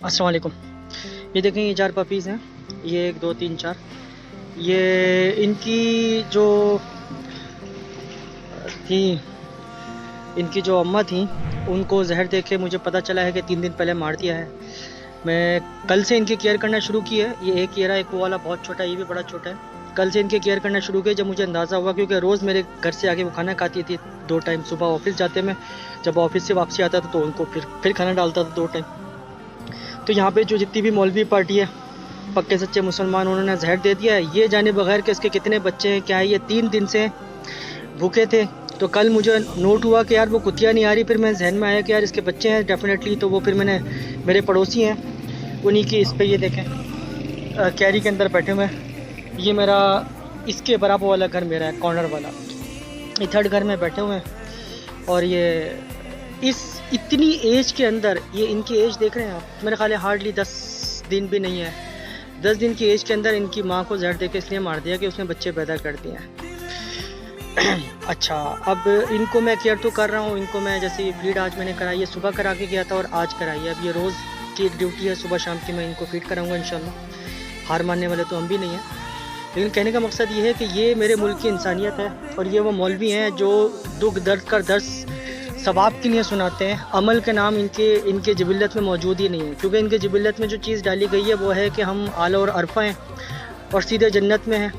अस्सलाम वालेकुम। ये देखें, ये 4 पपीज़ हैं। ये 1 2 3 4। ये इनकी जो थी, इनकी जो अम्मा थी, उनको जहर दे के मुझे पता चला है कि 3 दिन पहले मार दिया है। मैं कल से इनकी केयर करना शुरू की है। ये एक ये रहा, एक वो वाला बहुत छोटा है, ये भी बड़ा छोटा है। कल से इनकी केयर करना शुरू किया जब मुझे अंदाज़ा हुआ, क्योंकि रोज़ मेरे घर से आके वो खाना खाती थी 2 टाइम। सुबह ऑफिस जाते मैं, जब ऑफिस से वापसी आता था तो उनको फिर खाना डालता था 2 टाइम। तो यहाँ पे जो जितनी भी मौलवी पार्टी है, पक्के सच्चे मुसलमान, उन्होंने जहर दे दिया है। ये जाने बगैर कि इसके कितने बच्चे हैं क्या है, ये 3 दिन से भूखे थे। तो कल मुझे नोट हुआ कि यार वो कुतिया नहीं आ रही, फिर मैं जहन में आया कि यार इसके बच्चे हैं डेफिनेटली। तो वो फिर मैंने, मेरे पड़ोसी हैं उन्हीं की, इस पे ये देखें कैरी के अंदर बैठे हुए हैं। ये मेरा इसके बराबर वाला घर मेरा है, कॉर्नर वाला। ये 3rd घर में बैठे हुए हैं। और ये इस इतनी एज के अंदर, ये इनकी एज देख रहे हैं आप, मेरे ख्याल है हार्डली 10 दिन भी नहीं है। 10 दिन की एज के अंदर इनकी माँ को जहर देके इसलिए मार दिया कि उसने बच्चे पैदा कर दिए हैं। अच्छा, अब इनको मैं केयर तो कर रहा हूँ। इनको मैं, जैसे ये फीड आज मैंने कराई है, सुबह करा के गया था और आज कराई है। अब ये रोज़ की ड्यूटी है, सुबह शाम की मैं इनको फीड कराऊंगा इंशाल्लाह। हार मानने वाले तो हम भी नहीं हैं। लेकिन कहने का मकसद ये है कि ये मेरे मुल्क की इंसानियत है, और ये वो मौलवी हैं जो दुख दर्द का दर्स सवाब के लिए सुनाते हैं। अमल के नाम इनके जिबिल्लत में मौजूद ही नहीं है, क्योंकि इनके जिबिल्लत में जो चीज़ डाली गई है वो है कि हम आला और अरफा हैं और सीधे जन्नत में हैं।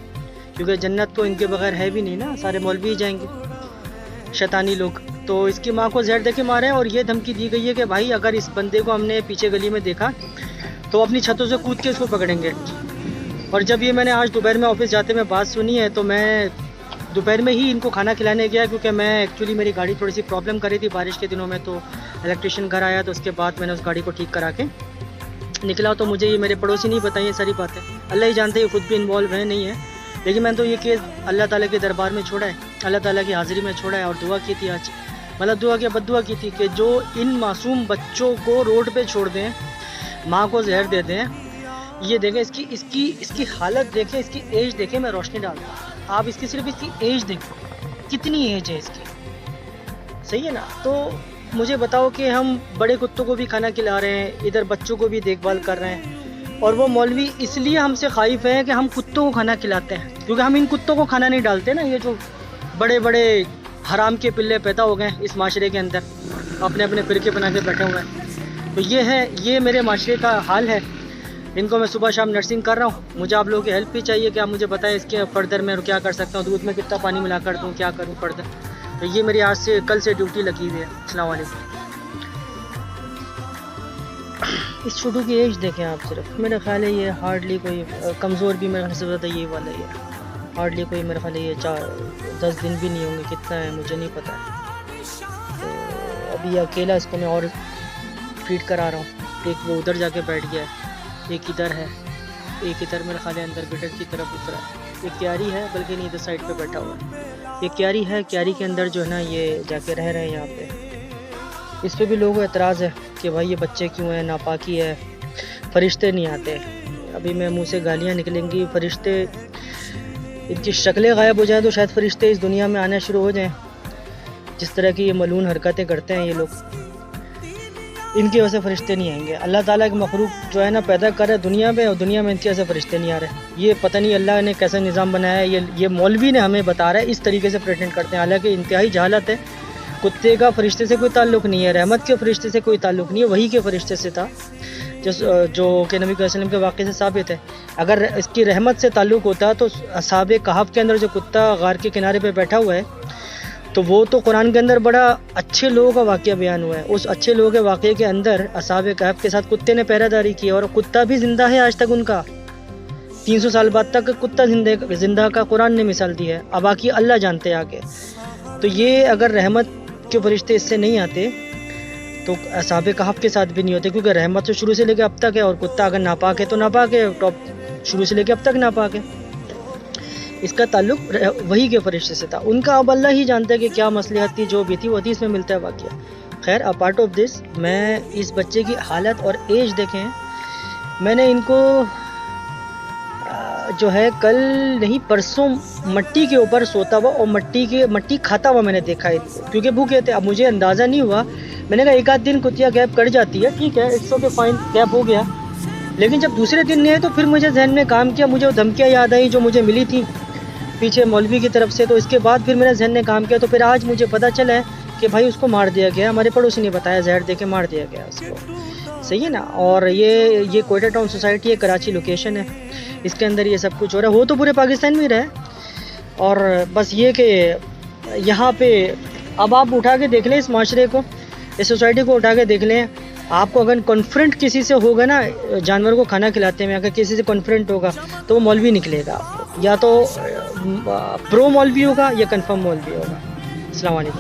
क्योंकि जन्नत तो इनके बगैर है भी नहीं ना, सारे मौलवी ही जाएंगे, शैतानी लोग। तो इसकी माँ को जहर दे के मारे हैं, और ये धमकी दी गई है कि भाई अगर इस बंदे को हमने पीछे गली में देखा तो अपनी छतों से कूद के इसको पकड़ेंगे। और जब ये मैंने आज दोपहर में ऑफिस जाते में बात सुनी है, तो मैं दोपहर में ही इनको खाना खिलाने गया, क्योंकि मैं एक्चुअली मेरी गाड़ी थोड़ी सी प्रॉब्लम कर रही थी बारिश के दिनों में। तो इलेक्ट्रिशियन घर आया, तो उसके बाद मैंने उस गाड़ी को ठीक करा के निकला। तो मुझे ये मेरे पड़ोसी नहीं बताई ये सारी बातें, अल्लाह ही जानते, ये खुद भी इन्वॉल्व है नहीं है। लेकिन मैंने तो ये केस अल्लाह ताला के दरबार में छोड़ा है, अल्लाह ताला की हाज़िरी में छोड़ा है, और दुआ की थी आज, मतलब दुआ क्या बद्दुआ की थी कि जो इन मासूम बच्चों को रोड पे छोड़ दें, माँ को जहर दे दें। ये देखें, इसकी हालत देखें, इसकी एज देखें। मैं रोशनी डालता हूँ, आप इसकी सिर्फ इसकी एज देखो, कितनी एज है इसकी, सही है ना। तो मुझे बताओ कि हम बड़े कुत्तों को भी खाना खिला रहे हैं, इधर बच्चों को भी देखभाल कर रहे हैं, और वो मौलवी इसलिए हमसे खाइफ है कि हम कुत्तों को खाना खिलाते हैं, क्योंकि हम इन कुत्तों को खाना नहीं डालते ना। ये जो बड़े बड़े हराम के पिल्ले पैदा हो गए इस माशरे के अंदर, अपने अपने फिरके बना के बैठे हुए हैं। तो ये है, ये मेरे माशरे का हाल है। इनको मैं सुबह शाम नर्सिंग कर रहा हूँ। मुझे आप लोगों की हेल्प भी चाहिए कि आप मुझे बताएं इसके फर्दर मैं क्या कर सकता हूँ, दूध में कितना पानी मिला कर दूँ, क्या करूँ फर्दर। तो ये मेरी आज से, कल से ड्यूटी लगी हुई है। अस्सलाम वालेकुम। इस छोटू की एज देखें आप सिर्फ, मेरा ख्याल है ये हार्डली कोई कमज़ोर भी मेरे ख्याल से ज़्यादा यही वाला ही है। हार्डली कोई मेरे ख्याल है ये 10 दिन भी नहीं होंगे, कितना है मुझे नहीं पता है। तो अभी अकेला इसको मैं और फीड करा रहा हूँ। एक वो उधर जाके बैठ गया है, एक इधर है, एक इधर मेरे ख्याल है अंदर गटर की तरफ उतरा है। एक क्यारी है, बल्कि नहीं, इधर साइड पे बैठा हुआ है। ये क्यारी है, क्यारी के अंदर जो है ना ये जाके रह रहे हैं यहाँ पे। इस पे भी लोगों को एतराज़ है कि भाई ये बच्चे क्यों हैं, नापाकी है, फरिश्ते नहीं आते। अभी मैं मुंह से गालियाँ निकलेंगी, फरिश्ते, इनकी शक्लें गायब हो जाएं तो शायद फरिश्ते इस दुनिया में आना शुरू हो जाएं। जिस तरह की ये मलून हरकतें करते हैं ये लोग, इनकी वजह से फरिश्ते नहीं आएंगे। अल्लाह ताला के मखलूक जो है ना पैदा कर रहा है दुनिया में, और दुनिया में इनकी वजह से फरिश्ते नहीं आ रहे। ये पता नहीं अल्लाह ने कैसा निज़ाम बनाया है। ये मौलवी ने हमें बता रहा है, इस तरीके से प्रेटेंड करते हैं, हालांकि इंतहाई जहालत है। कुत्ते का फरिश्ते से कोई ताल्लुक़ नहीं है, रहमत के फरिश्ते से कोई ताल्लुक़ नहीं है, वही के फरिश्ते से था, जो कि नबी वसल्लम के वाक़े से साबित है। अगर इसकी रहमत से ताल्लुक़ होता तो असहाबे कहफ के अंदर जो कुत्ता गार के किनारे पे बैठा हुआ है, तो वो तो कुरान के अंदर बड़ा अच्छे लोगों का वाक़या बयान हुआ है। उस अच्छे लोगों के वाक़े के अंदर असहाबे कहफ के साथ कुत्ते ने पहरादारी की, और कुत्ता भी ज़िंदा है आज तक उनका। 300 साल बाद तक कुत्ता ज़िंदा का कुरान ने मिसाल दी है। अब बाकी अल्लाह जानते आगे। तो ये अगर रहमत के फरिश्ते इससे नहीं आते तो असहाबे कहफ के साथ भी नहीं होते, क्योंकि रहमत तो शुरू से लेकर अब तक है, और कुत्ता अगर नापाक है तो नापाक है, टॉप शुरू से लेकर अब तक नापाक है। इसका ताल्लुक़ वही के फरिश्ते से था। उनका अब अल्लाह ही जानता है कि क्या मसलहत थी, जो भी थी वो हदीस में मिलता है वाक़या। खैर, अ पार्ट ऑफ दिस, मैं इस बच्चे की हालत और एज देखें, मैंने इनको جو ہے کل نہیں پرسوں مٹی کے اوپر سوتا ہوا اور مٹی کھاتا ہوا میں نے دیکھا ہے ان کو، کیونکہ بھوکے تھے. اب مجھے اندازہ نہیں ہوا، میں نے کہا ایک آدھ دن کتیا گیپ کٹ جاتی ہے، ٹھیک ہے، اٹس اوکے فائن، گیپ ہو گیا. لیکن جب دوسرے دن گئے تو پھر مجھے ذہن میں کام کیا، مجھے وہ دھمکیاں یاد آئی جو مجھے ملی تھی پیچھے مولوی کی طرف سے. تو اس کے بعد پھر میرے ذہن نے کام کیا. تو پھر آج مجھے پتہ چلا ہے کہ بھائی اس کو مار دیا گیا، ہمارے پڑوسی نے بتایا، زہر دے کے مار دیا گیا اس کو. صحیح ہے نا. اور یہ کوئٹہ ٹاؤن سوسائٹی ہے، کراچی لوکیشن ہے، اس کے اندر یہ سب کچھ ہو رہا ہے. وہ تو پورے پاکستان میں رہا ہے. اور بس یہ کہ یہاں پہ اب آپ اٹھا کے دیکھ لیں اس معاشرے کو، اس سوسائٹی کو اٹھا کے دیکھ لیں. آپ کو اگر کانفرنٹ کسی سے ہوگا نا، جانور کو کھانا کھلاتے میں اگر کسی سے کانفرنٹ ہوگا تو وہ مولوی نکلے گا، یا تو پرو مولوی ہوگا یا کنفرم مولوی ہوگا. السلام علیکم.